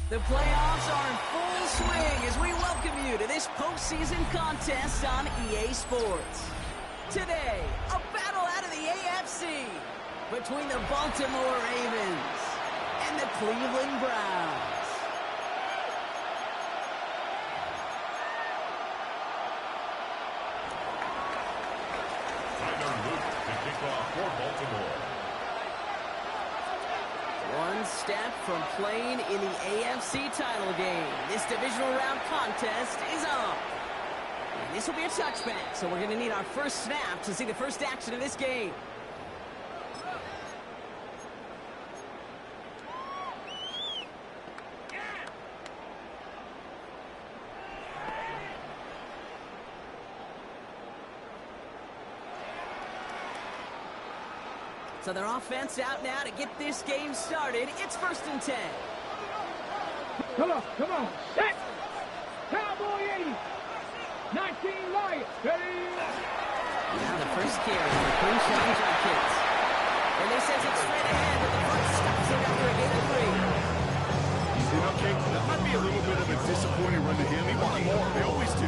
The playoffs are in full swing as we welcome you to this postseason contest on EA Sports. Today, a battle out of the AFC between the Baltimore Ravens and the Cleveland Browns. Tyler Luke to kick off for Baltimore. One step from playing in the AFC title game. This divisional round contest is on. And this will be a touchback, so we're going to need our first snap to see the first action of this game. So their offense out now to get this game started. It's 1st and 10. Come on, set! Cowboy 80! 19 Lions, ready! Now the first carry for Quinshon Judkins. And they says it's straight ahead, but the front stops it after a gain of 3. You know, Kate, that might be a little bit of a disappointing run to him. He wanted more. They always do.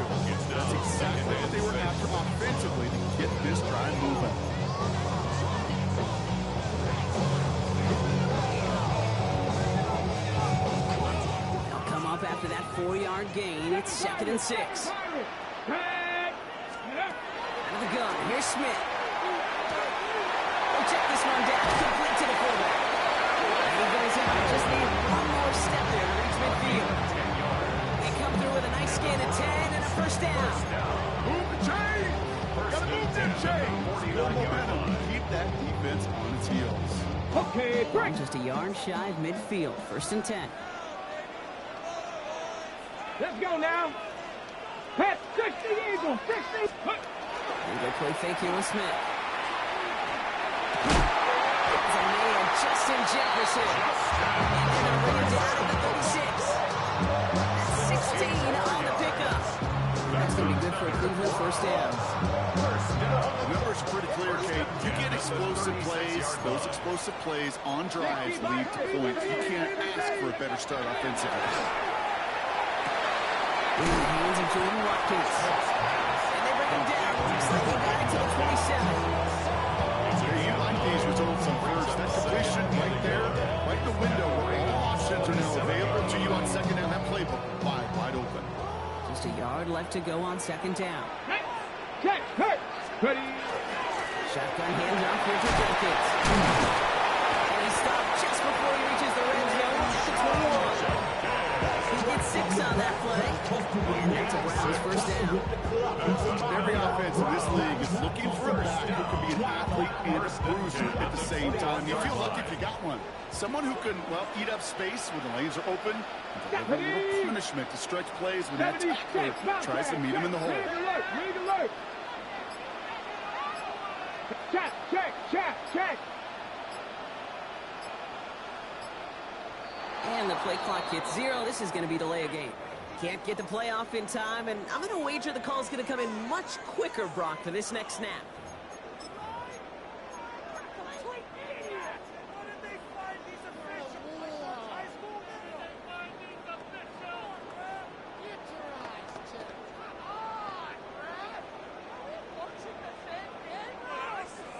That's exactly what they were after offensively to get this drive moving. After that 4-yard gain, it's 2nd and 6. Out of the gun, here's Smith. We'll check this one down, complete to the fullback. And he goes out, just need one more step there to reach midfield. They come through with a nice gain of 10 and a first down. Move the chain! Gotta move that chain! More momentum. Keep that defense on its heels. Okay, break! Just a yard shy of midfield, 1st and 10. Let's go now. Pat 60 Eagle, 60. And they play fake here with Smith. It's a man, Justin Jefferson. And they're going to bring it down at the 36. That's 16 on the pickup. That's going to be good for a Cleveland first down. The numbers are pretty clear, Kate. You get explosive plays. Those explosive plays on drives lead to points. You can't ask for a better start offensively. In the hands of Jordan Watkins. And they bring him down. Looks like he got it to the 27. You like these results on first. That completion right there, right the window where all options are now available to you on 2nd down. That playbook wide open. Just a yard left to go on 2nd down. Check, hurt, ready. Shotgun handoff here to Jenkins. And he stopped just before he reaches the red zone at the 21. He gets 6 on that play. And that's a Browns first down. Every offense in this league is looking for a back who can be an athlete and a bruiser at the same time. You feel lucky if you got one. Someone who can, well, eat up space when the lanes are open and deliver a little punishment to stretch plays when that tackler tries to meet him in the hole. Read alert. Check. And the play clock hits 0. This is going to be delay of game. Can't get the play off in time, and I'm going to wager the call's going to come in much quicker, Brock, for this next snap.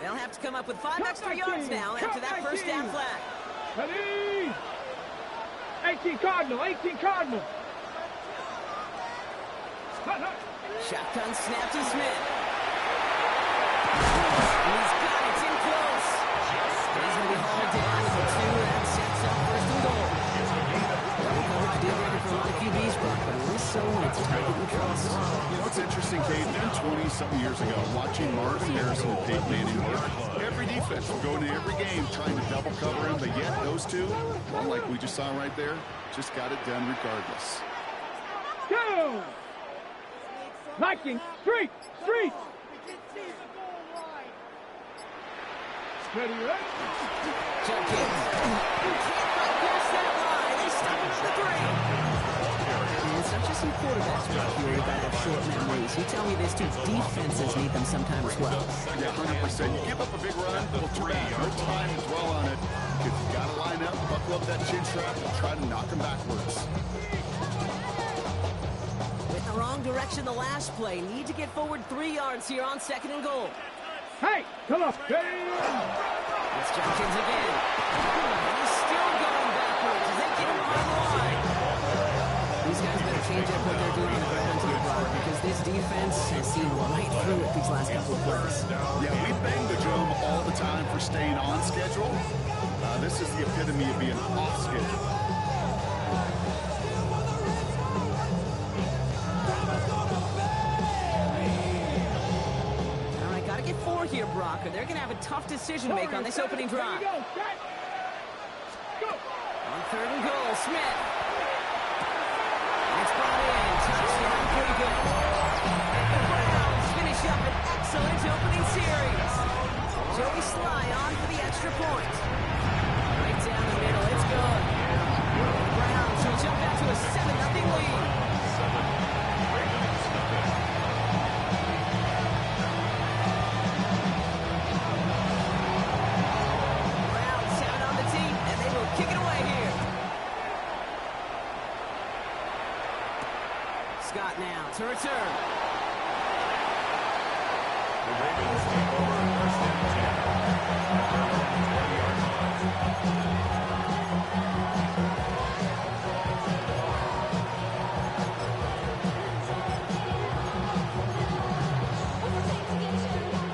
They'll have to come up with 5 extra yards now after that first down flag. Ready? 18 Cardinal. Shotgun snap to Smith. And he's got it. It's in close. He's going to be hauled down to the 2. That sets up 1st and goal. Double coverage deal breaker for a lot of QBs, Brock, but only so when it's target and trust. You know, it's interesting, Dave. 20-something years ago, watching Marvin Harrison and Peyton Manning work. Every defense will go into every game trying to double cover him, but yet those two, well, like we just saw right there, just got it done regardless. Go! Liking, street! Ready, right? Jenkins. Can't bypass that line. They stop him at the 3. And it's not just some quarterbacks back here that have short memories. You tell me this too. Defenses need them sometimes as well. Yeah, 100%. You give up a big run, little too bad. No time to dwell on it. Because you got to line line up, buckle up that chin strap, and try to knock him backwards. With the wrong direction the last play. Need to get forward 3 yards here on 2nd and goal. Hey, come on. It's Jenkins again. He's still going backwards as they get him on the line. These guys better change up what they're doing on the ground here, Brock, because this defense has seen right through it these last couple of plays. Yeah, we bang the drum all the time for staying on schedule. This is the epitome of being off schedule. All right, got to get 4 here, Brock, or they're going to have a tough decision to make on this opening drive. On 3rd and goal, Smith. It's brought in. Touchdown, Cleveland. The Browns finish up an excellent opening series. Joey Sly on for the extra point. Right down the middle. It's good. The Browns will jump out to a 7-0 lead. Browns 7 on the team, and they will kick it away here. Scott now to return. The Ravens take over 1st and 10. 20-yard line.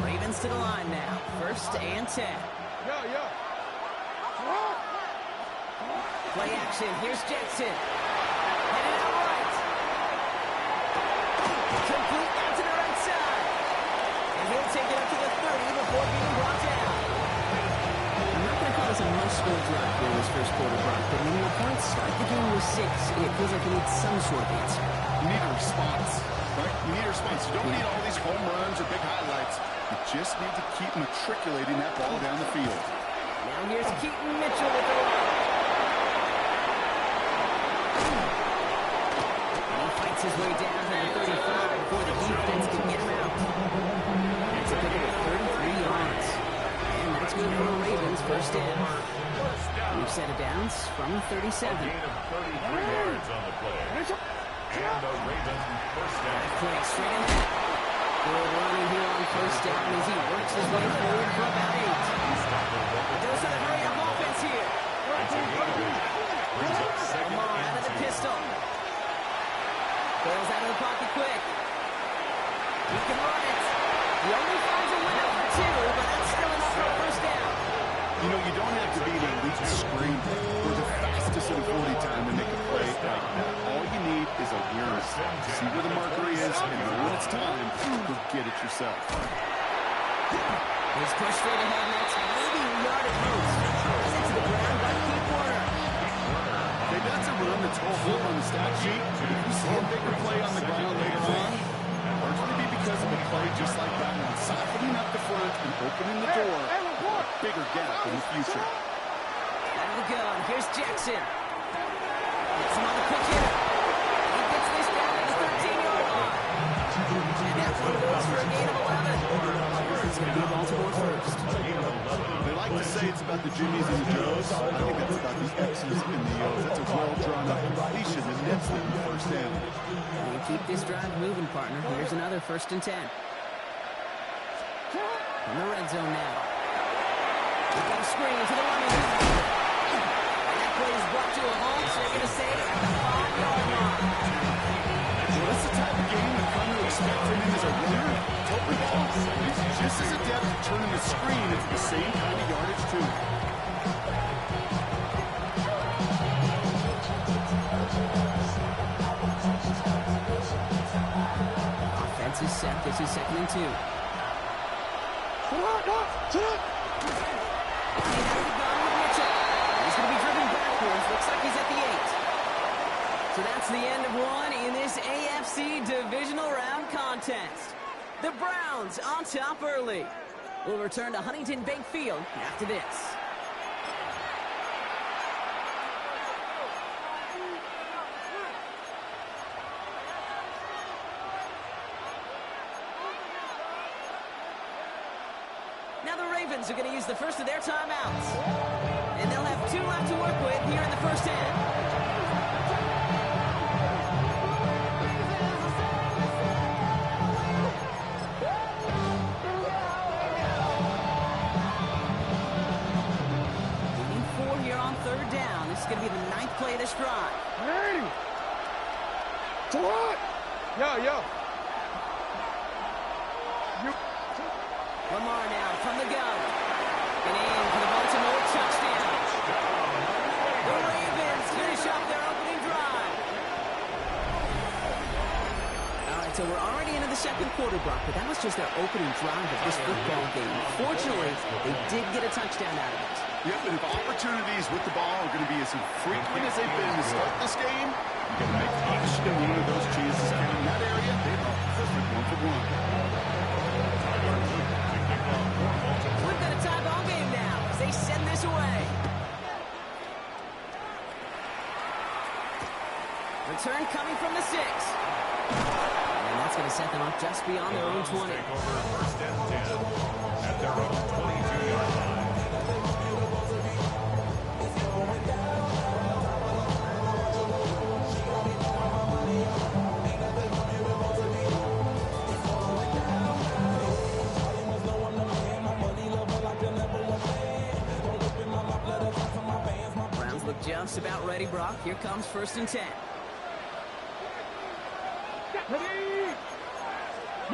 Ravens to the line now. 1st and 10. Play action. Here's Jackson. Headed out right. Complete out to the right side. And he'll take it up to the 30 before being brought down. I'm not going to call this a must-score drive here in this first quarter, Brock, but when your points start the game with 6, it feels like you need some sort of answer. You need a response, right? You need a response. You don't need all these home runs or big highlights. You just need to keep matriculating that ball down the field. Now here's Keaton Mitchell with the run. And he fights his way down to the 35 before the defense can get him out. That's a pick of 33 yards. And that's good for the Ravens, 1st down. New set of downs from 37. A gain of 33 yards on the play. And the Ravens 1st down. Play straight in there. Good running here on 1st down as he works his way forward for about 8. Those are the hurry up offense here. It's a gain of 8. Brings up 2nd Lamar out and of the 2. pistol. Goes out of the pocket quick. He can run it. He only finds a window for 2, but that's still enough for a 1st down. You know, you don't have to be the elite scrambler or the fastest in 40 time to make a play like that. All you need is awareness. See where the marker is, and when it's time, go get it yourself. He's pushed straight ahead, and that's maybe a yard at most. Sent to the ground by Keith Warner. Okay, that's a run that's all full on the stat sheet. But if you see a bigger play on the ground later on, largely be because of a play just like that one, softening up the front and opening the door, a bigger gap in the future. Out of the gun, here's Jackson. Gets him on the quick hitter. He gets this down to the 13-yard line. And that one goes for a gain of 11. It's going to be Baltimore 1st. They like to say it's about the Jimmies and the Joes. I think it's about the X's and the O's. That's a well-drawn-up completion that nets them 1st down. You keep this drive moving, partner. Here's another 1st and 10. In the red zone now. We've got a screen to the running back. And that play is brought to a halt, so they're going to say at the 5-yard line. Well, that's the type of game that come to expect from him as a runner. Totally false. He's just as adept at turning the screen into the same kind of yardage, too. Offense is set. This is 2nd and 2. He's going to be driven backwards. Looks like he's at the 8. So that's the end of one in this AFC Divisional Round contest. The Browns on top early. We'll return to Huntington Bank Field after this. Now the Ravens are going to use the first of their timeouts. And they'll have 2 left to work with here in the first half. Third down. This is going to be the 9th play of this drive. Hey! To what? Yo. Lamar now from the gun. And in for the Baltimore touchdown. The Ravens finish up their opening drive. All right, so we're already into the second quarter, Brock, but that was just their opening drive of this football game. Fortunately, they did get a touchdown out of it. Yep, and if opportunities with the ball are going to be as infrequent as they've been to start this game, you get right touch and one of those chances in that area, they are perfect 1-for-1. We've got a tie ball game now as they send this away. Return coming from the 6. And that's going to set them up just beyond their own 20. Take over first and 10 at their own 22-yard line. Just about ready, Brock. Here comes first and 10. Ready?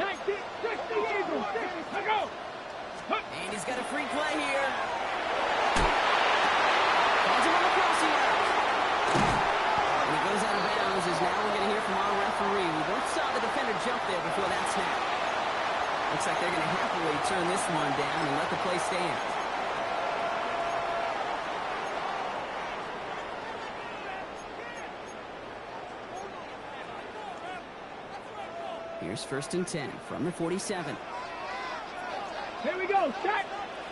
19, 60, Eagles. Let's go. And he's got a free play here. Finds him on the crossing route. And he goes out of bounds as now we're going to hear from our referee. We both saw the defender jump there before that snap. Looks like they're going to happily turn this one down and let the play stand. Here's first and 10 from the 47. Here we go. Set.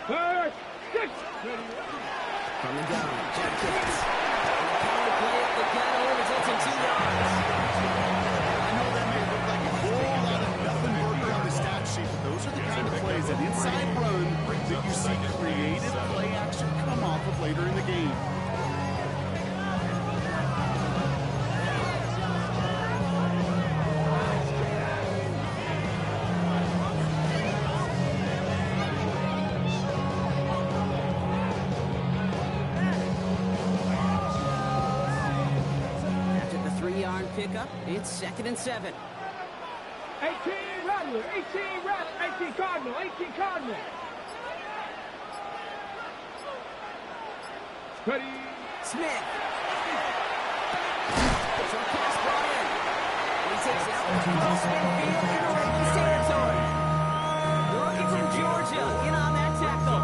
First. 6. From the gun, Jack Gibbs. Power play at the gun only results in 2 yards. I know that may look like a whole lot of nothing burger on the stat sheet, but those are the kind of plays, an inside run, that you see creative play action come off of later in the game. Pickup. It's 2nd and 7. 18 Rattler, 18 Rattler, 18 Cardinal, 18 Cardinal. Ready? Smith. Short pass brought in. He takes it out to close midfield in the Ravens territory. The rookie from Georgia in on that tackle.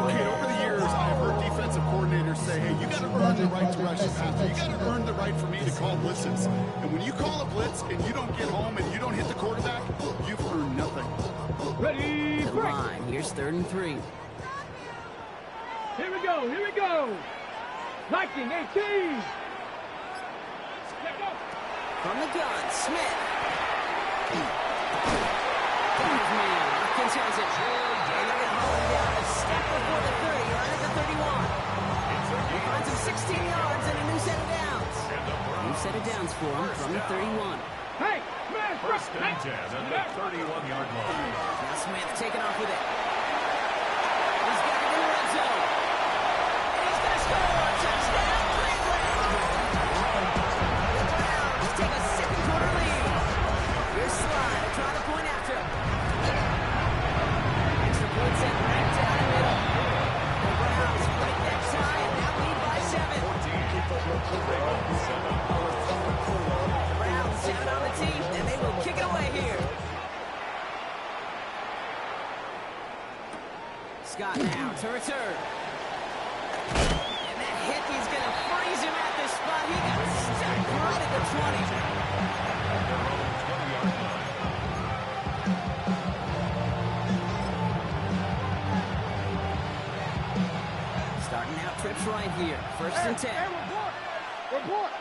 Okay, over the years, I've heard defensive coordinators say, hey, you got to earn the right to rush the passer. You got to earn the right for me to call blitzes. And when you call a blitz and you don't get home and you don't hit the quarterback, you've earned nothing. Ready? The line. Here's 3rd and 3. Here we go. Here we go. Viking 18. From the gun, Smith. His man, Watkins has it. And they're going to hold him down a step before the 30, right at the 31. He finds him 16 yards and a new set of downs. New set of downs for him from the 31. Hey, man, first and 10 at the 31-yard line. Now Smith taking off with it. He's got it in the red zone. And he's going to score. Touchdown, Cleveland. The Browns take a second quarter lead. Here's Slide trying to point after him. Extra point set right down the middle. The Browns break that tie and now lead by 7. The Browns 7 on the team, and they will kick it away here. Scott now to return. And that hit, he's going to freeze him at this spot. He got stuck right at the 20. Starting out trips right here. First and 10. Hey, report.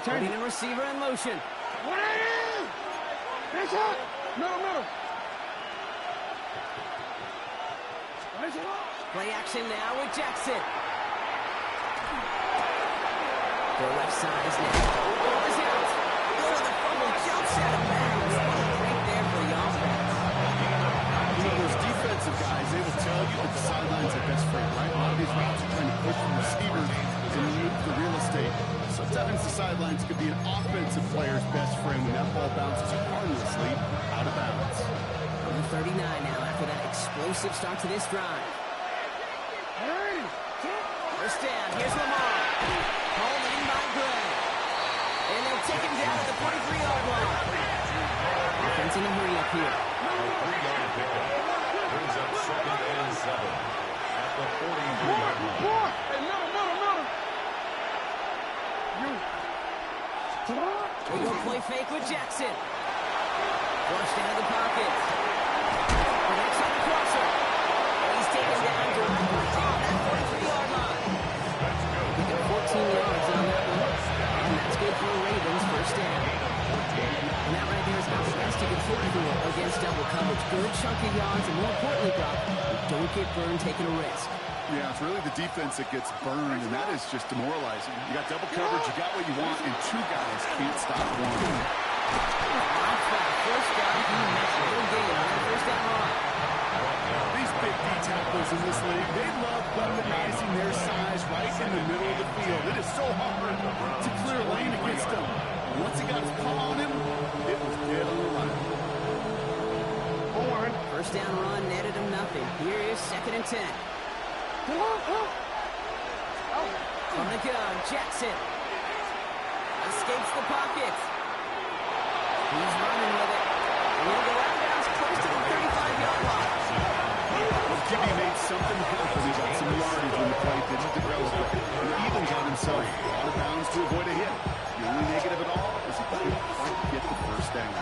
Turning a receiver in motion. What it is? It's up. Middle. Raise it up. Play action now with Jackson. The left side is now. Ball is out. Oh, the fumble jumps out of bounds. Right there for the offense. You know, those defensive guys, they will tell you that the sideline's their best friend, right? A lot of these routes are trying to push the receivers and move the real estate. Sometimes the sidelines could be an offensive player's best friend when that ball bounces harmlessly out of bounds. Number 39 now after that explosive start to this drive. First down, here's Lamar. Home in by Gray. And they'll take him down at the 43-yard line. Defense in a hurry up here. A 3-yard pickup brings up 2nd and 7 at the 43-yard line. We go play fake with Jackson. Flushed out of the pocket. The next on the crosser. And he's taken down directly on that 43-yard line. We got 14 yards on that one. And that's good for the Ravens. First down. And that right there is how fast you can flip for against double coverage. Good chunk of yards, and more importantly, Brock, don't get burned taking a risk. Yeah, it's really the defense that gets burned, and that is just demoralizing. You got double coverage, you got what you want, and two guys can't stop one. First down, he missed a little gain on that first down run. These big D tacklers in this league, they love weaponizing their size right in the middle of the field. It is so hard to clear a lane against them. Once he got his paw on him, it was dead on the line. First down run netted him nothing. Here is 2nd and 10. From the gun, Jackson escapes the pocket. He's running with it. He'll go out of bounds close to the 35-yard line. QB made something happen. He got some yardage when the play didn't develop. He even got himself out of bounds to avoid a hit. The only negative at all is he couldn't quite get the first down.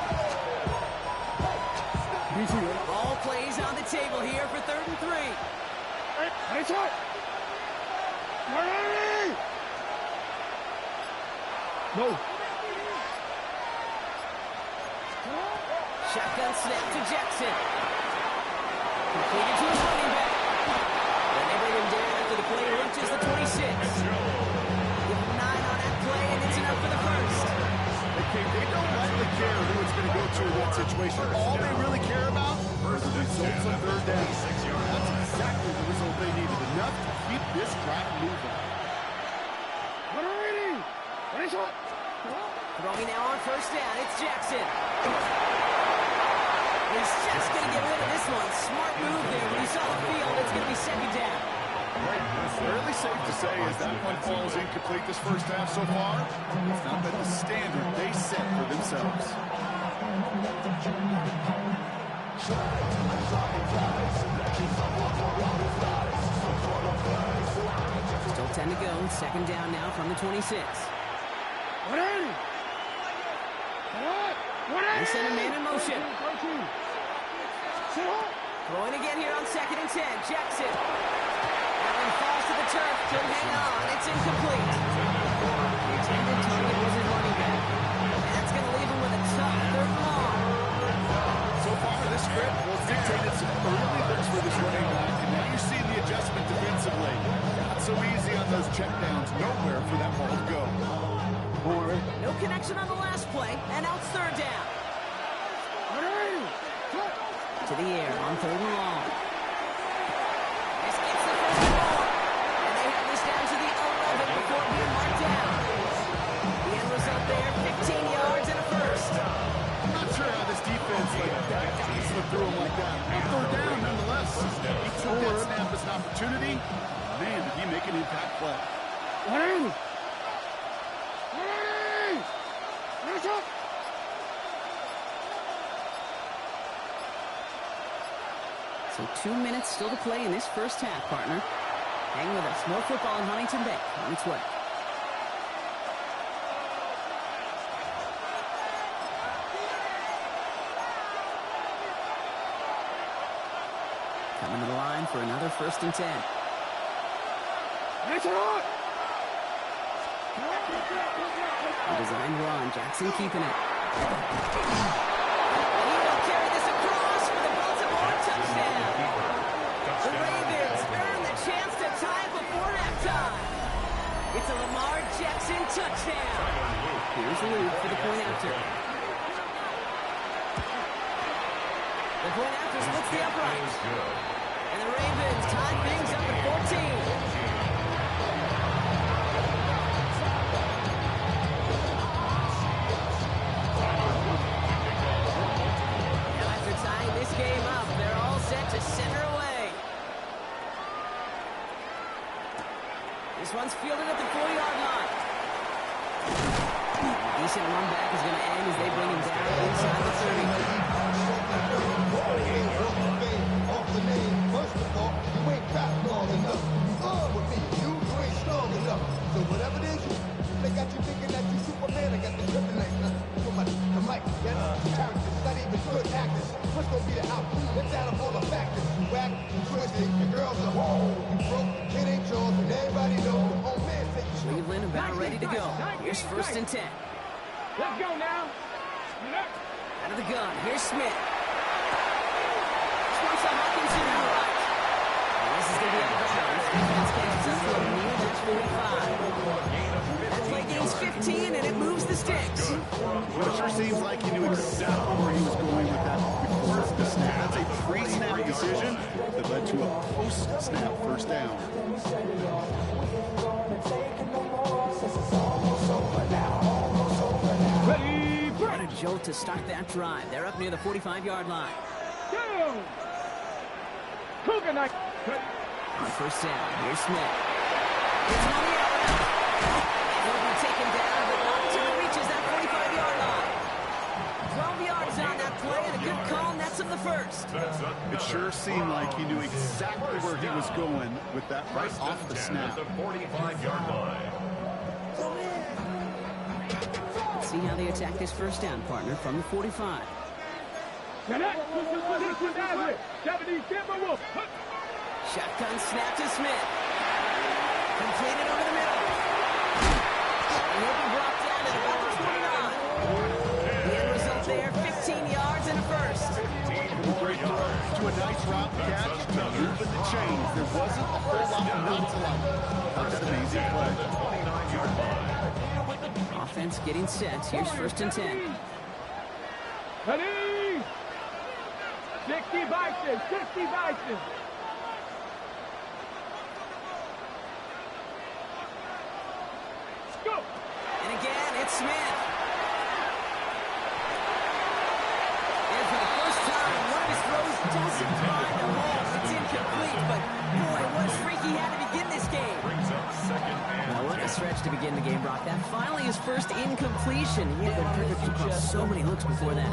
All plays on the table here for 3rd and 3. No. Shotgun snap to Jackson. Completed to his running back. And they bring him down after the play reaches the 26. Give him 9 on that play, and it's enough for the first. They don't rightly care who it's going to go to in that situation. All they really care about is the results on 3rd down. That's exactly the result they needed. Enough to keep this drive moving. Throwing now on first down, it's Jackson. He's just going to get rid of this one. Smart move there. When he saw the field, it's going to be 2nd down. Fairly safe to say as that one falls incomplete this first half so far, it's not been the standard they set for themselves. Still 10 to go. 2nd down now from the 26. They send a man in motion. Throwing again here on 2nd and 10. Jackson. That one falls to the turf. Could hang on. It's incomplete. The intended target was his running back. And that's going to leave him with a tough 3rd and long. So far, this script will dictate some early looks for this running back, and now you see the adjustment defensively. Not so easy on those checkdowns. Nowhere for that ball to go. No connection on the last play, and now it's 3rd down. To the air on 3rd and long. This gets the first ball, and they have this down to the 11 before being marked down. The end result there, 15 yards and a first. I'm not sure how this defense that guy slipped through him like that. 3rd down, nonetheless. He took that snap as an opportunity. Man, did he make an impact play. So 2 minutes still to play in this first half, partner. Hang with us. More football in Huntington Bank on its way. Coming to the line for another 1st and 10. A designed run. Jackson keeping it. And he will carry this across for the Baltimore touchdown. The Ravens earn It's a Lamar Jackson touchdown. Here's Luke for the point after. The point after splits the upright. And the Ravens tie things up at 14. Now after tying this game up, they're all set to center away. This one's fielded at the 40-yard line. Decent run back is going to end as they bring him down inside the 30. Off the name, first of all, you ain't got long enough. With me, you ain't strong enough. So whatever it is, they got you thinking that you Superman. I got the kryptonite. So much the mic, yes, characters, not even good actors. What's gonna be the outcome? Let's add up all the factors. You whack, you twisted, your girl's a hoe. You broke, it ain't yours, and everybody knows. The old man said you Cleveland about ready to go. Here's first and 10. Let's go now. Out of the gun, here's Smith. Swings to Hawkinson to the right. And this is going to be out of bounds. Defense catches up to him near the 25. That play gains 15, and it moves the sticks. Well, it sure seems like he knew exactly where he was going with that before the snap. That's a pre-snap decision that led to a post-snap first down. What a jolt to start that drive. They're up near the 45-yard line. Go! Coconut. On first down, here's Smith. It's on the out route. He'll be taken down, but not until he reaches that 45-yard line. 12 yards on that play, and a good call nets him the first. It sure seemed like he knew exactly where he was going with that right off the snap. The 45-yard line. Let's see how they attack this first down, partner, from the 45. Shotgun snap to Smith. Completed over the middle. And he'll be brought down at about the 29. The end result there, 15 yards and a first. Great throw to a nice route catch to moving the chains. There wasn't a whole lot not to like. That's an amazing play. Offense getting set. Here's first and 10. Ready? 60 Bison, 60 Bison. Go. And again, it's Smith. And for the first time, one of his throws doesn't find the hole. It's incomplete, but boy, what a freak he had to begin this game. Now, what a stretch to begin the game, Brock. That finally his first incompletion. He had been perfect across so many looks before that.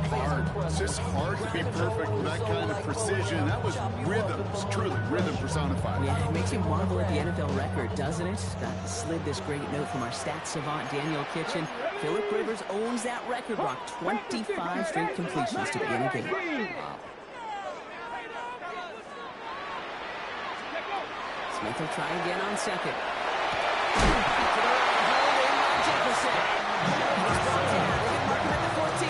Hard. It's just hard to be perfect with that kind of precision. That was rhythm. It's truly rhythm personified. Yeah, it makes you marvel at the NFL record, doesn't it? Slid this great note from our stats savant, Daniel Kitchen. Phillip Rivers owns that record, Brock. 25 straight completions to begin a game. Smith will try again on second. To the right, held in by Jefferson. He's brought down. They can mark him at the 14.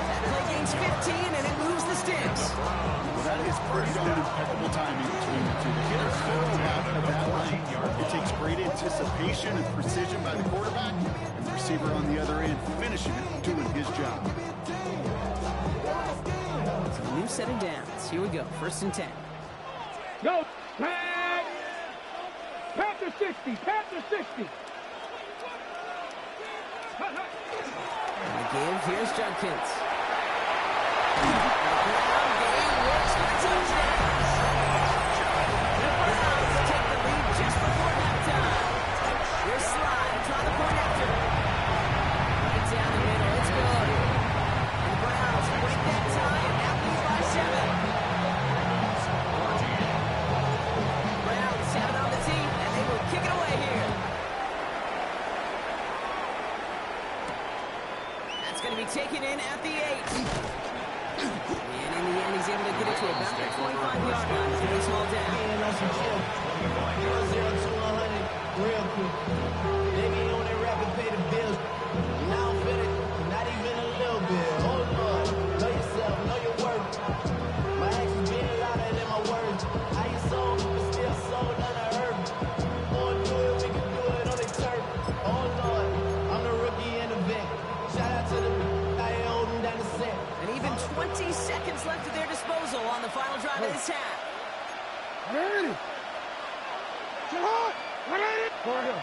That play gains 15, and it moves the sticks. Well, that is pretty darn impeccable timing between the two. To get a throw out of that length, it takes great anticipation and precision by the quarterback, and the receiver on the other end finishing it, doing his job. So a new set of downs. Here we go. First and 10. Go. Tag. Panther 60. Panther 60. And the give, here's Judkins. The ground game works for the touchdown. The Browns take the lead just before halftime. Here's Slide, try the point after. Right down the middle, it's good. And the Browns break that tie and now lead by 7. Browns have it on the team, and they will kick it away here. That's going to be taken in at the 8. And in the end, he's able to get it to about the 25-yard line as they small down. Real quick. They be on that rapid pay the bills. Now I'm feeling not even a little bit. Hold on. Know yourself, know your worth. My actions being louder than my words. I ain't sold, but still sold under earth. More do it, we can Ready. Sit hard. Ready. Go ahead.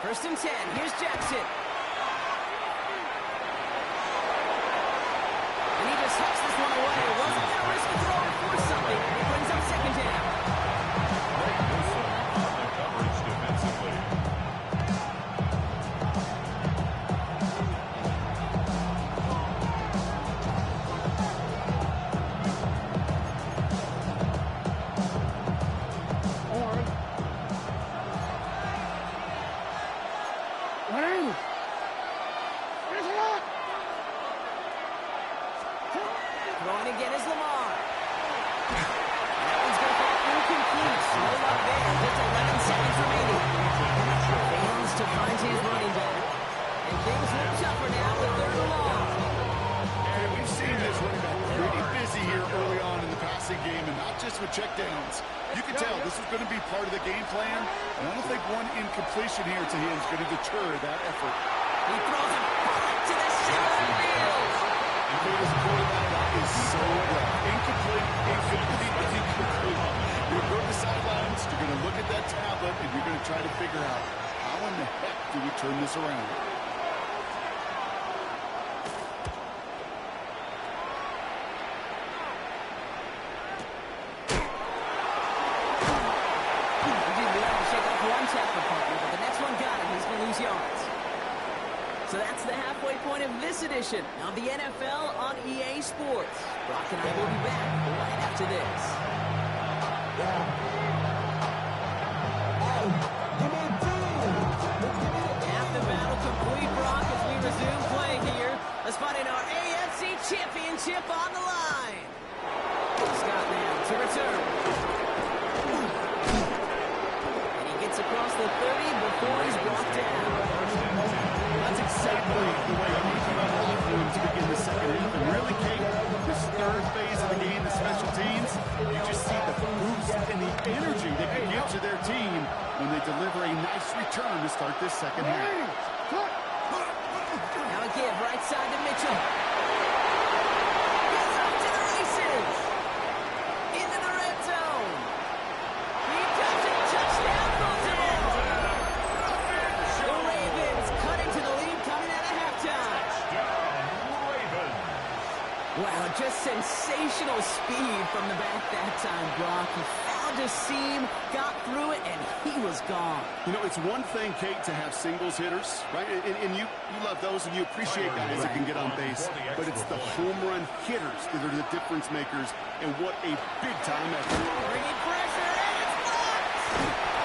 First and 10. Here's Jackson. And he just hucks this one away. Wasn't going to risk a throw or force something. He brings up second down. Great whistle on the coverage defensively. Throwing again is Lamar. That one's going to fall incomplete. No luck there. Just 11 seconds remaining. Fails to find his running back. And things look tougher now with third and long. And we've seen this running back pretty busy here early on in the passing game, and not just with checkdowns. You can tell this is going to be part of the game plan, and I don't think one incompletion here to him is going to deter that effort. He throws it back to the center of the field. And as a quarterback, that is so rough. Incomplete. You're going to go to the sidelines, you're going to look at that tablet, and you're going to try to figure out how in the heck do we turn this around. So that's the halfway point of this edition of the NFL on EA Sports. Brock and I will be back right after this. Half the battle complete, Brock, as we resume play here. Let's find in our AFC Championship on the line. Scott now to return. And he gets across the 30 before he's brought down. That's exactly the way you need to run the offense to begin the second half. And really, Kate, this third phase of the game, the special teams, you just see the boost and the energy they can give to their team when they deliver a nice return to start this second half. Now a give right side to Mitchell. He's off to the races. Into the red zone. He does it. Touchdown, Baltimore. The Ravens cut into the lead coming out of halftime. Wow, just sensational speed from the back that time, Brock. He found a seam, got through it, and he was gone. You know, it's one thing, Kate, to have singles hitters, right? And you love those and you appreciate guys that can get on base. But it's the home run hitters that are the difference makers. And what a big-time effort. Bringing pressure, and it's blocked.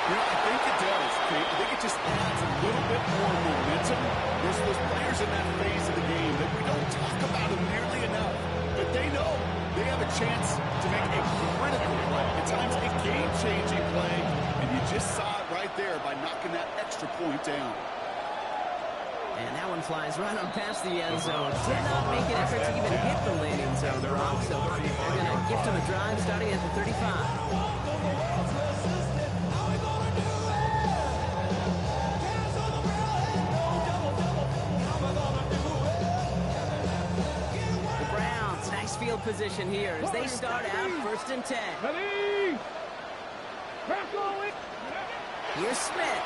You know, I think it does, Kate. I think it just adds a little bit more momentum. There's those players in that phase of the game that we don't talk about them nearly enough. But they know they have a chance to make a critical play, at times a game-changing play, and you just saw it right there by knocking that extra point down. And that one flies right on past the end zone. Did not make an effort to even hit the landing zone, Brock. So they're going to gift him a drive starting at the 35. Field position here as they start out first and 10. Ready? Press on it. Here's Smith.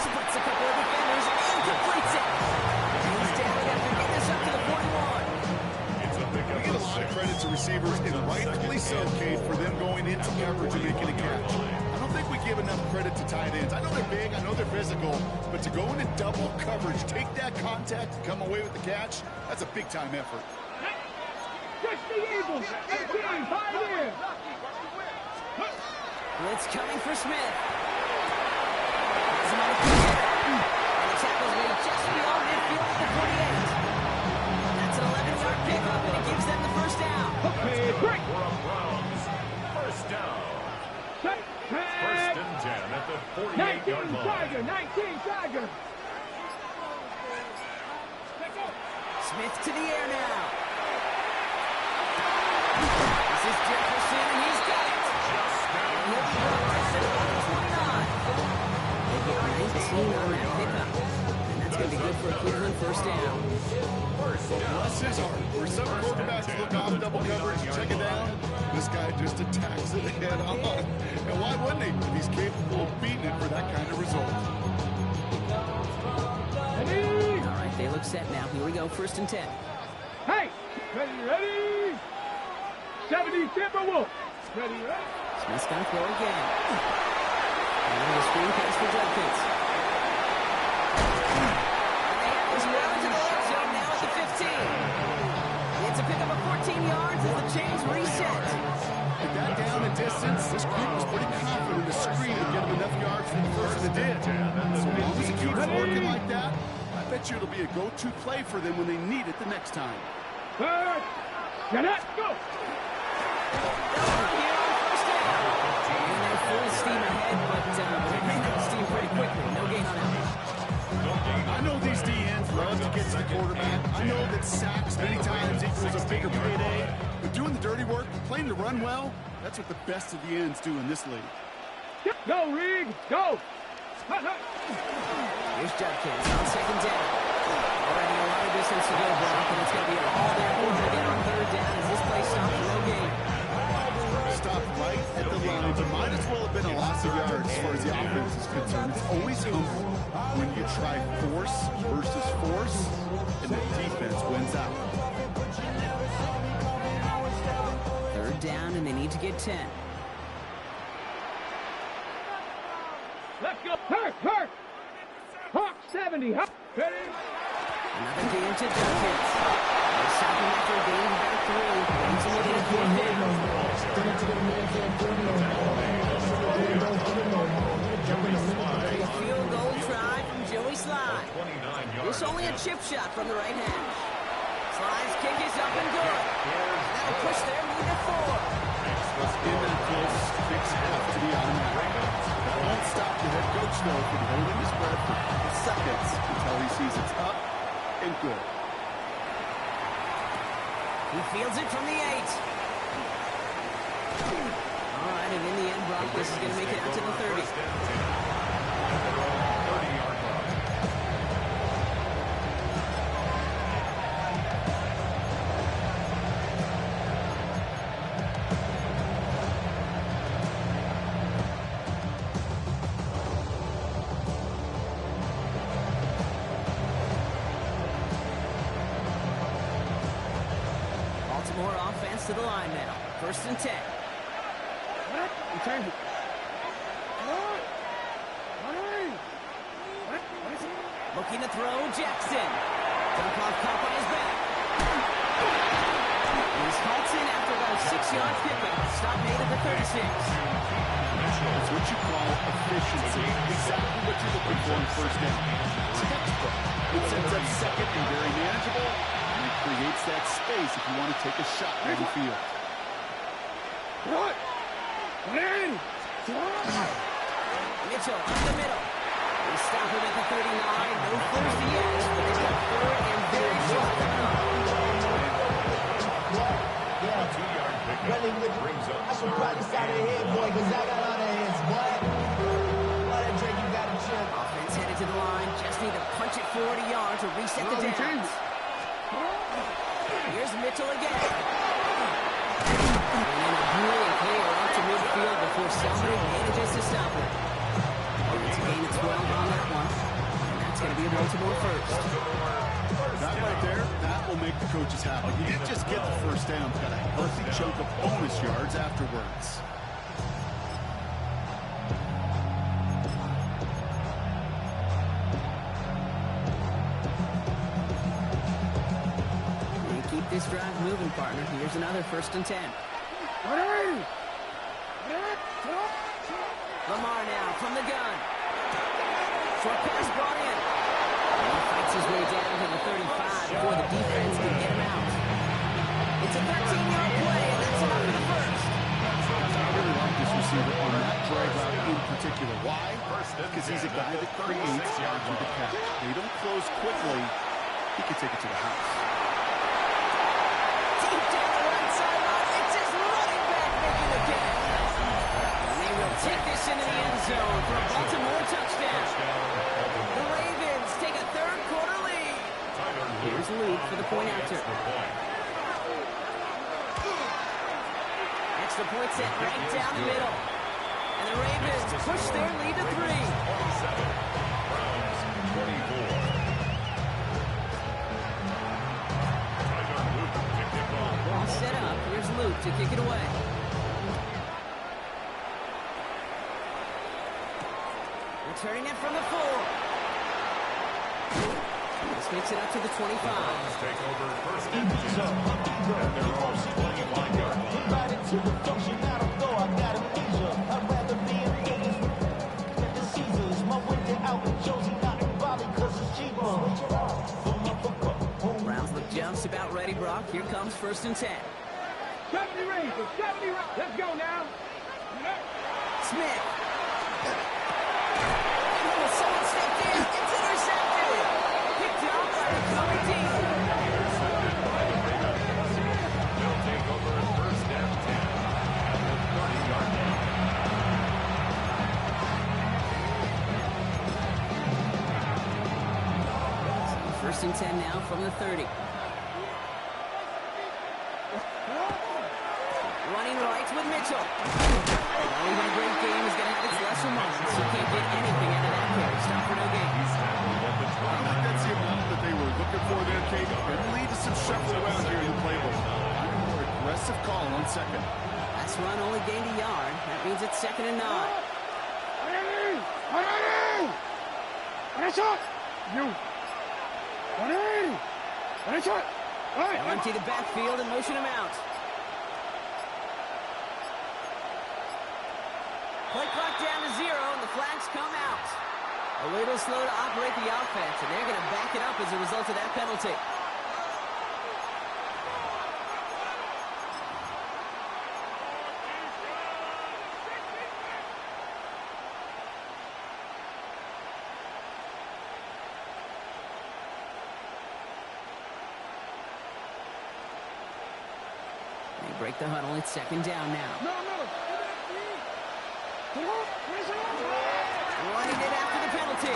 Splits a couple of defenders and completes it. He's down after getting this up to the 41. We get a lot of credit to receivers, and rightfully so, Kate, for them going into coverage and making a catch. I don't think we give enough credit to tight ends. I know they're big, I know they're physical, but to go into double coverage, take that contact, and come away with the catch, that's a big-time effort. Catch the Eagles. 18, 5 in. Blitz coming for Smith. Has him on the kick. And the tackle's made just beyond midfield at the 48. That's an 11-yard pickup, and it gives them the first down. Okay, break. First down. First and 10 at the 48-yard 19 line. Tiger, 19 Tiger. Smith to the air now. This is Jefferson, and he's got it. And he'll be right at the 29. They get 19 on that pickup. And that's going to be good for a Cleveland first first down. Bless his heart. Where some quarterbacks look off double coverage, check it down, this guy just attacks it head on. And why wouldn't he if he's capable of beating it for that kind of result? All right, they look set now. Here we go, 1st and 10. Hey, ready? 70 Timberwolves. Ready? Smith's going to throw again. And the screen pass for Judkins. He's well into the red zone now at the 15. It's a pickup of 14 yards as the chains reset. With that down and distance, this group was pretty confident in the screen to get him enough yards for the first that did. So long as it keeps working like that, I bet you it'll be a go-to play for them when they need it the next time. Third. Get it. Go. And they're full steam ahead, but they ran out of steam pretty quickly. No gain on that. I know these DNs love to get to the quarterback. I know that sacks many times equals a bigger payday. But doing the dirty work, playing to run well, that's what the best of the ends do in this league. Go, Reed. Go. Here's Judkins on 2nd down. Already a lot of distance to go, Brock, and it's going to be all there for him again on 3rd down as this play stops for no gain. Stopped right at the line, but might as well have been a loss of yards as far as the offense is concerned. It's always humbling when you try force versus force, and the defense wins out. 3rd down, and they need to get 10. Let's go. Hurt. Hawk 70. Ready? Another gain to Judkins. They stop him after gaining back 3. He's looking at 4th down. A field goal try from Joey Slye. This only a chip shot from the right hash. Sly's kick is up and good. That'll push their lead to 4. In that close, kicks have to be automatic. That won't stop the head coach, though, from holding his breath for a couple seconds until he sees it's up and good. He fields it from the 8. All right, and in the end, Brock, this is going to make it out to the 30. Baltimore offense to the line now. 1st and 10. Turn. Looking to throw, Jackson. Dump off caught by his back. He's halts in after about a 6-yard pickup. Stop made at the 36. It's what you call efficiency. Exactly what you're looking for in 1st down. Textbook. It sets up 2nd and very manageable, and it creates that space if you want to take a shot on the field. What? Mitchell up the middle. They stop him at the 39. No first yet, but they've got 3rd and very short coming up. Running with I should probably side of the head, boy, because I got all the hands, boy. All that drink you got to chill. Offense headed to the line. Just need to punch it 40 yards to reset the downs. Here's Mitchell again. And then a brilliant play out to midfield before somebody manages to stop him. It's a gain of 12 on that one. And that's going to be a Baltimore 1st. That right there, that will make the coaches happy. He didn't just get the 1st down, got a healthy chunk of bonus yards afterwards. They keep this drive moving, partner. Here's another 1st and 10. Lamar now from the gun. Short pass brought in. And he fights his way down to the 35 before the defense can get him out. It's a 13-yard play, and that's enough for the 1st. I really like this receiver on that drag route in particular. Why? Because he's a guy that creates yards with the catch. They don't close quickly. He can take it to the house. Deep down the right sideline, it's his running back making the catch. And they will take this into the end zone for a Baltimore touchdown. The Ravens take a 3rd quarter lead. Here's Luke for the point after. Extra point set right down the middle. And the Ravens push their lead to 3. 27. Browns 24. Luke kicked it off. Ball set up. Here's Luke to kick it away. Returning it from the 4. This makes it up to the 25. Browns take over first and 10. At their own 25-yard line. Right into the function, I don't know, I got amnesia. I'd rather be in Vegas than the Caesars. My winter out in Josie, not in Bali, cause it's cheaper. Browns look just about ready, Brock. Here comes first and 10. 70 Rangers, 70 Rangers. Let's go now. Smith. Oh, someone stepped in. It's intercepted. Picked up by the cover team. Intercepted by the Ravens. They'll take over first and 10 at the 30-yard line. First and 10 now from the 30. Running right with Mitchell. Well, even a great game is going to have its lesser moments. You can't get anything out of that carry. Stop for no gain. He's handled at the I 20. think that's the amount that they were looking for there, Kate. It lead to some shuffle around here in the playbook. I'm a more aggressive call on second. That's run only gained a yard. That means it's 2nd and 9. You. 180. They'll empty the backfield and motion him out. Play clock down to 0, and the flags come out. A little slow to operate the offense, and they're going to back it up as a result of that penalty. They break the huddle. It's 2nd down now. Running it after the penalty.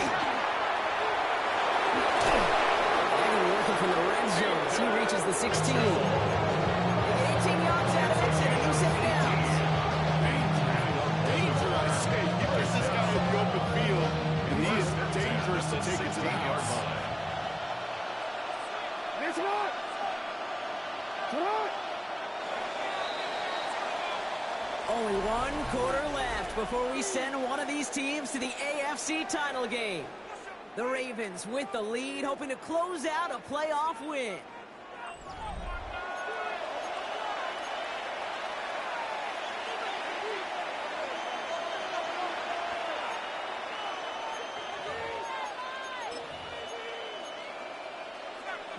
And working from the red zone as he reaches the 16. They get 18 yards out of it, and a new set of downs. Danger, I say. You put this guy in the open field, and he is dangerous to take it to the house. Only 1 quarter left before we send one of these teams to the AFC title game. The Ravens with the lead, hoping to close out a playoff win.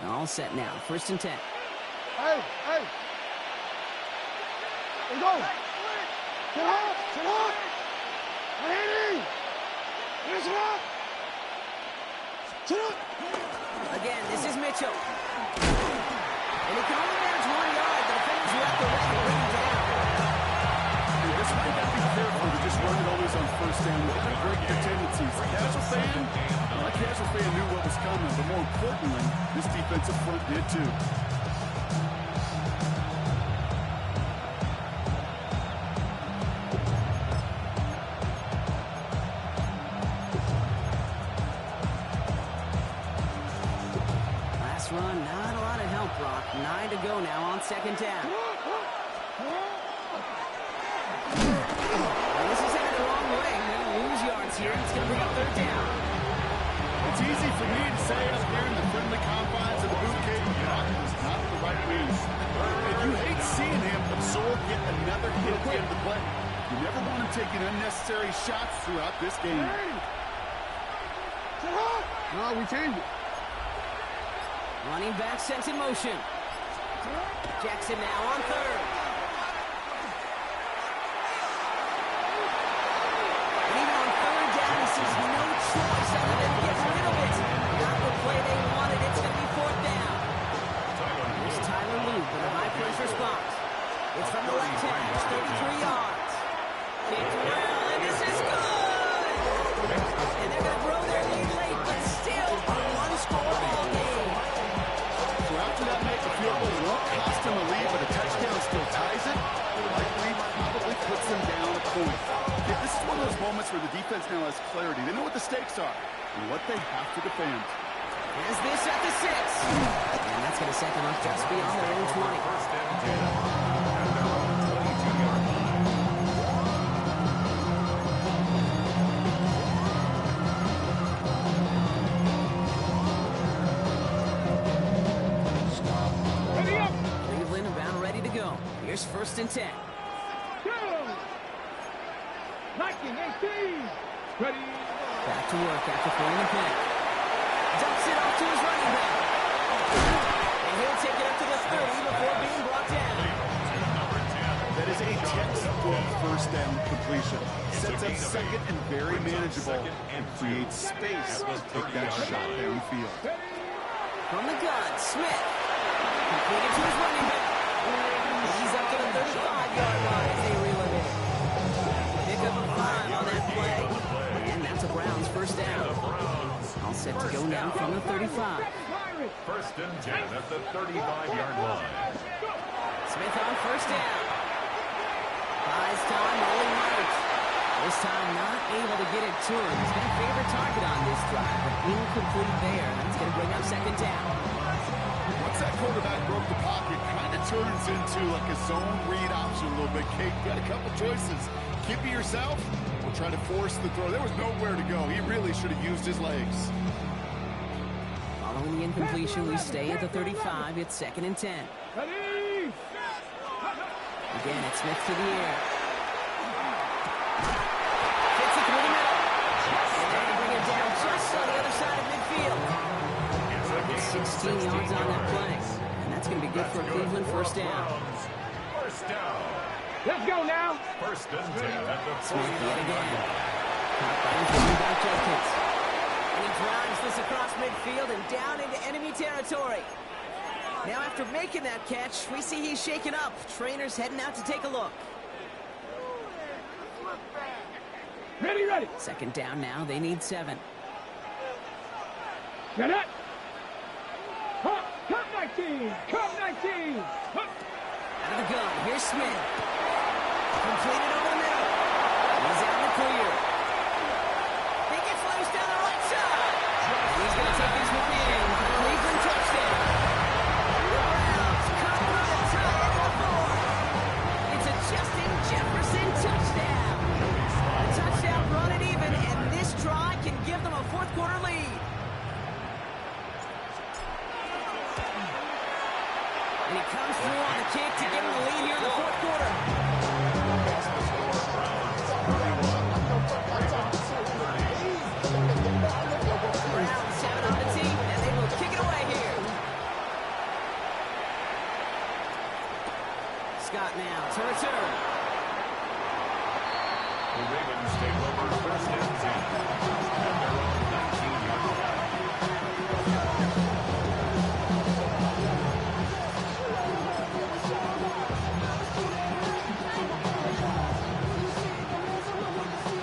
All set now. 1st and 10. Hey. Let's go. Sit up. 180. Sit up. Again, this is Mitchell. And he can only manage 1 yard. The defenders left the way to bring him down. This might not be careful to just run it always on first down. They have great tendencies. My casual fan knew what was coming, but more importantly, this defensive front did too. Last run, not a lot of help, Brock. 9 to go now on 2nd down. Well, this is headed the wrong way. They're going to lose yards here. It's going to bring up 3rd down. It's easy for me to say up here in the friendly confines of the boot cave, Brock was not the right move. And you hate seeing him absorb yet another hit at the end of the play. You never want him taking unnecessary shots throughout this game. No, we changed it. Running back sent in motion. Jackson now on 3rd. And even on 3rd down, he sees no choice other than to get rid of it. Not the play they wanted. It's going to be 4th down. Here's Tyler Luke with a high-pressure spot. It's from the left hash, 33 yards. Kicked well, and this is good! And they're going to grow their lead late, but still a 1-score ball game. point. This is one of those moments where the defense now has clarity. They know what the stakes are and what they have to defend. Is this at the 6? And that's going to set them up just beyond their own 20. First and 10 at their own 22-yard line. Ready up. Cleveland about ready to go. Here's first and 10. Go. 19, 18. Ready. Back to work after throwing the pick. Dumps it off to his running back. And he'll take it up to the 30 before being brought down. That is a textbook first down completion. Sets up second and very manageable and creates space to take that shot downfield. From the gun, Smith. Completed to his running back. He's up to the 35-yard line as they reel it in. Pick up a 5 on that play. And that's a Browns first down. All set to go now from the 35. First and 10 at the 35-yard line. Smith on first down. Buys time, rolling right. This time not able to get it to him. He's going to favor target on this drive, but incomplete there. That's going to bring up second down. Once that quarterback broke the pocket, kind of turns into like a zone read option a little bit. Kate, got a couple choices. Keep it yourself or try to force the throw. There was nowhere to go. He really should have used his legs. Following the incompletion, we stay at the 35. It's second and 10. Ready. Again, it's Smith to the air. Gets it through the middle. And they're going to bring it down just on the other side of midfield. 16 yards on that play. And that's going to be good for a Cleveland first down. First down. Let's go now. First and 10 at the Smith yet 40-yard again. line. Caught by his running back Jenkins. And he drives this across midfield and down into enemy territory. Now after making that catch, we see he's shaken up. Trainer's heading out to take a look. Ready, ready. Second down now. They need 7. Get it. Huh. Cut 19. Cut 19. Huh. Out of the gun. Here's Smith. Completed over the middle. He's out in the clear. He gets loose down the right side. He's going to take this one in for the Cleveland touchdown. The Browns come through to tie it at 4. It's a Justin Jefferson touchdown. A touchdown run it even, and this try can give them a fourth-quarter lead. And he comes through on the kick to give him the lead here in the fourth quarter. Browns have it on the team, and they will kick it away here. Scott now to return. The Ravens take over first and 10 at their own 19-yard line.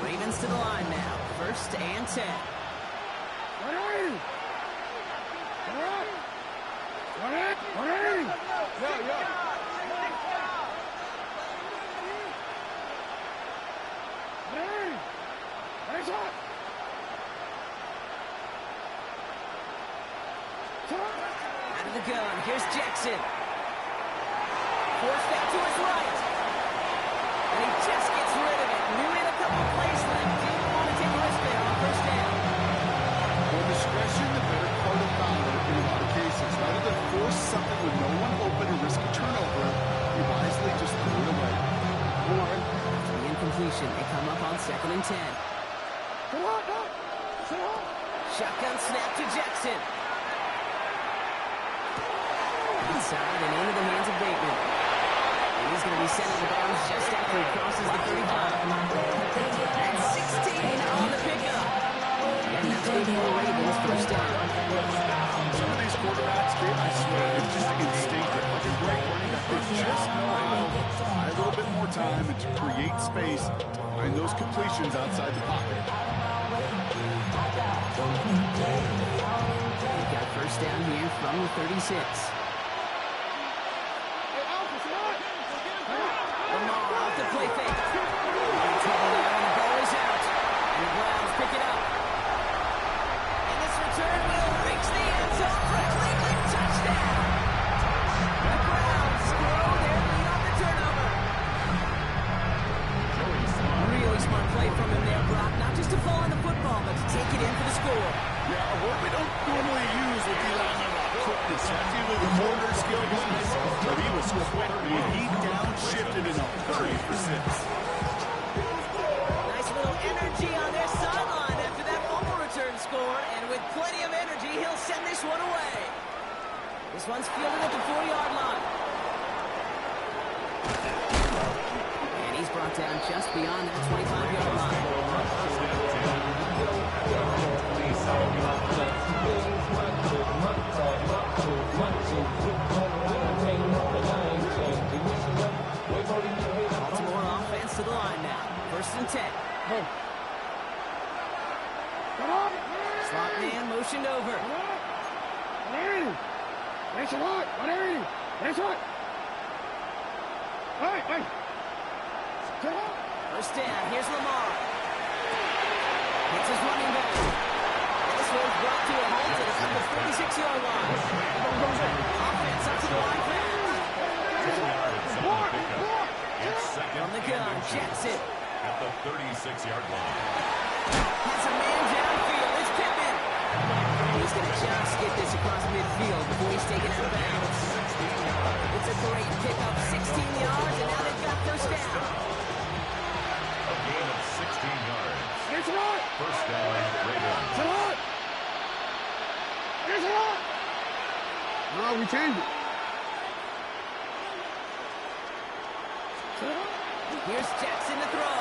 Ravens to the line now. First and 10. Ready. Ready. Ready. Yo, yo. Ready. Ready, shot. Out of the gun. Here's Jackson. Forced back to his right. And he just gets rid of it. Knew he had a couple of plays left. Didn't want to take a risk there on first down. More discretion, the better part of valor in a lot of cases. Rather than force something with no one open and risk a turnover, you wisely just threw it away. After the incompletion, they come up on second and 10. Shotgun snap to Jackson. Inside and into the hands of Bateman. And he's going to be sent out of bounds just after he crosses the 35. And 16 on the pickup. And that's good for the Ravens first down. Some of these quarterbacks, I swear, they're just instinctive. Like a great running back, they just know how to buy a little bit more time and to create space to find those completions outside the pocket. We've got first down here from the 36. Lamar off the play fake. score. Yeah, a word we don't normally use with Eli about quickness. That's usually the motor skill guys, but he was quick when he downshifted in a hurry for 6. Nice little energy on their sideline after that fumble return score, and with plenty of energy, he'll send this one away. This one's fielded at the 4-yard line. And he's brought down just beyond that 25-yard line. Baltimore offense to the line now. 1st and 10. Slot man motioned over. That's a lot. That's right. Hey. First down. Here's Lamar. Hits his running back. This one's brought to a halt at the 46-yard line. Offense up to the line pass. On the gun, Jackson. At the 36-yard line. Has a man downfield. It's Pittman. He's going to just get this across midfield before he's taken out of bounds. It's a great pickup, 16 yards, and now they've got first down. A gain of 16 yards. It's a lot. First down, Ravens. It's a lot. It's a lot. No, we changed it. Here's Jackson to throw.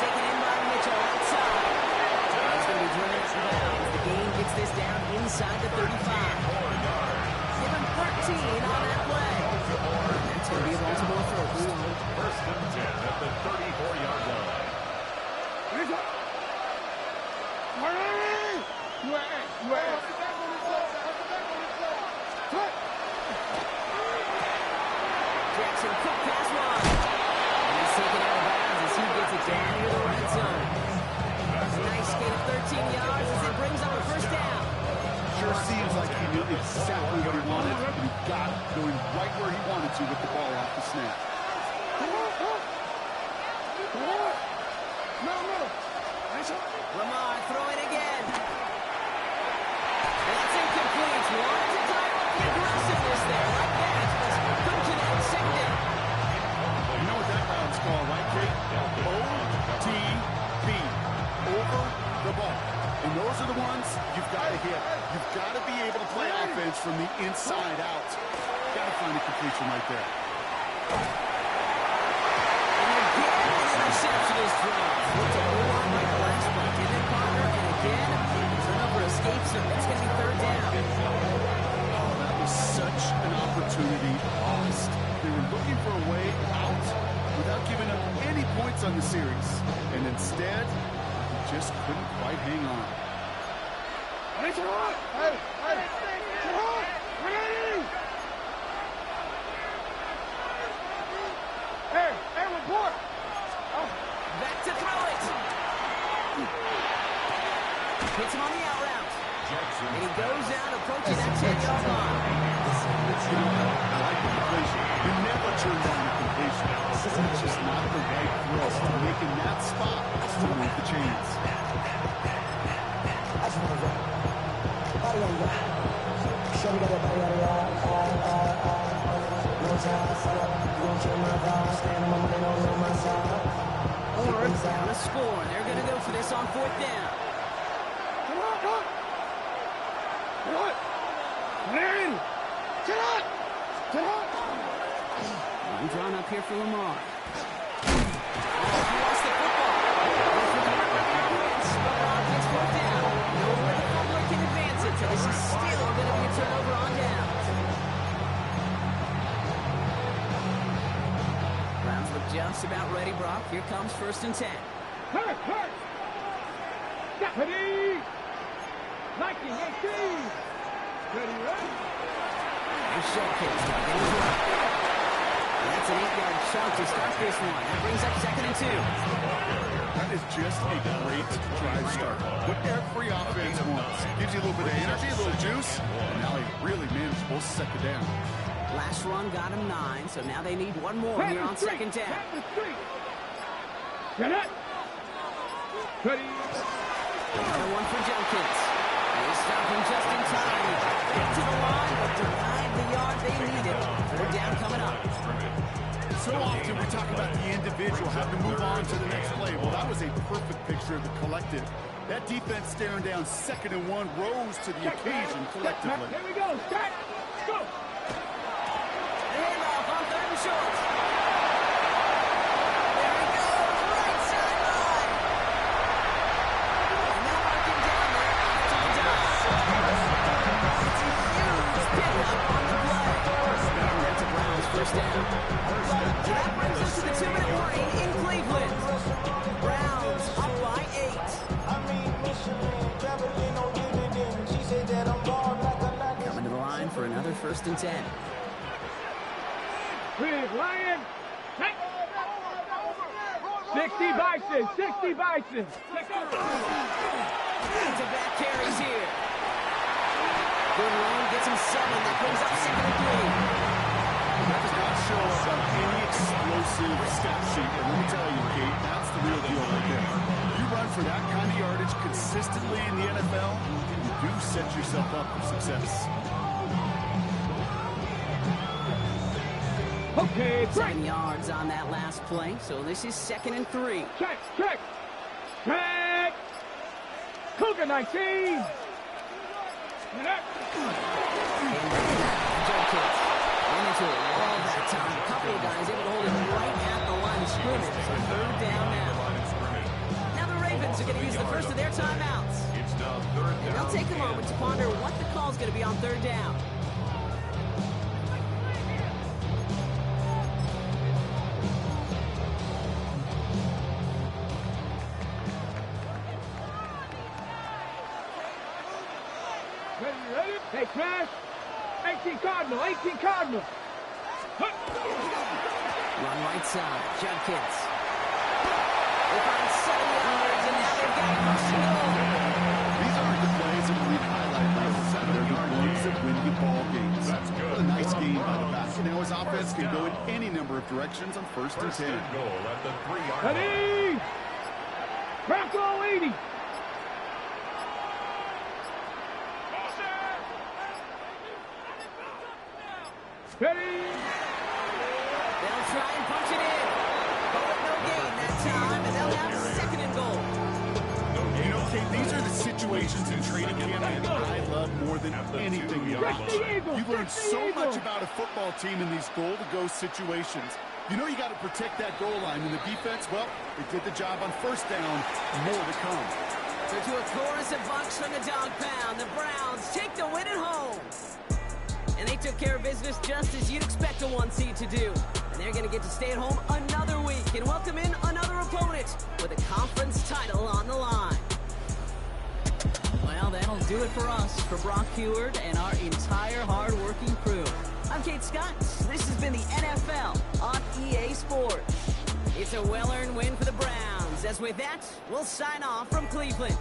Taken in by Mitchell outside. He's going to be driven out of bounds. The game gets this down inside the 35. Give him 13 on that play. That's going to be a Baltimore first. First and 10 at the 34-yard line. Jackson, quick pass wide. And he's taken out of bounds as he gets it down near the red zone. A nice gain of 13 yards as it brings up a first down. Sure seems like he knew exactly what he wanted, and he got it going right where he wanted to with the ball off the snap. Lamar throwing again. That's incomplete. Wanted to tie up the aggressiveness there. Like that. Couldn't connect. Second down. You know what that round's called, right, Kate? OTB. Over the ball. And those are the ones you've got to hit. You've got to be able to play offense from the inside out. Got to find a completion right there. Interception is thrown. Looked a whole lot like the last one, didn't it, Connor? And again, turnover escapes him. That's going to be third down. Oh, that was such an opportunity lost. They were looking for a way out without giving up any points on the series. And instead, he just couldn't quite hang on. Hey, report. Back to throw it. Hits him on the out route. And he goes out approaching that 10-yard line. I like the completion. You never turn down a completion. It's just not the right thrust. Making that spot to move the chains. Down a score, and they're going to go for this on 4th down. One drawn up here for Lamar. Oh, he lost the football. Gets 4th down. Nowhere the fumbler can advance it, so this is still going to be a turnover on down. Browns look just about ready, Brock. Here comes 1st and 10. Hurt. Deputy. 1918. Ready. Nice showcase. That's an 8-yard chunk to start this one. That brings up 2nd and 2. That is just a great drive start. What every offense wants. Gives you a little bit of energy, a little juice, and now a really manageable 2nd down. Last run got him 9, so now they need one more here on 2nd down. Get it. Ready? Another one for Jenkins. They stop him just in time. Get to the line, but denied the yard they needed. Third down coming up. So often we talk about the individual having to move on to the next play. Well, that was a perfect picture of the collective. That defense staring down 2nd and 1 rose to the occasion collectively. Here we go. Start. Go. Handoff on 3rd and short. There he goes, right sideline. And they'll mark him down there after the dot. It's a huge pickup on the play. And that's a Browns first down. So that brings us to the 2-minute warning in Cleveland. Browns up by 8. Coming to the line for another 1st and 10. Big Lion. 60 Bison. 60 Bison. Back-to-back carries here. Good run, gets him 7. That brings up 2nd and 3. That does not show us on any explosive stat sheet. And let me tell you, Kate, that's the real deal right there. You run for that kind of yardage consistently in the NFL, you do set yourself up for success. Okay, 7 yards on that last play, so this is 2nd and 3. Check. Cougar 19. Jenkins into a wall that time. A couple of guys able to hold him right at the line of scrimmage. So 3rd down now. Now the Ravens are going to use the first of their timeouts. And they'll take a moment to ponder what the call is going to be on 3rd down. Ready? Hey, Crash. 18 Cardinal. 18 Cardinal. Run right side. Jenkins. They find 7 yards, and now they've got first and goal. These aren't the plays that we highlight reels. They're the ones that win you ball games. What a nice game by the back. Now his offense can go in any number of directions on 1st and 10. Goal at the 3-yard line. Ready? Bronco 80. Ready? They'll try and punch it in. But with no gain that time, and they'll have 2nd and goal. You know, Kate, these are the situations in training camp that I love more than anything else. You learn so much about a football team in these goal-to-go situations. You know you got to protect that goal line. And the defense, well, they did the job on 1st down. More to come. So to a chorus of bucks from the dog pound, the Browns take the win at home. And they took care of business just as you'd expect a 1 seed to do. And they're going to get to stay at home another week and welcome in another opponent with a conference title on the line. Well, that'll do it for us, for Brock Heward and our entire hard-working crew. I'm Kate Scott. This has been the NFL on EA Sports. It's a well-earned win for the Browns. As with that, we'll sign off from Cleveland.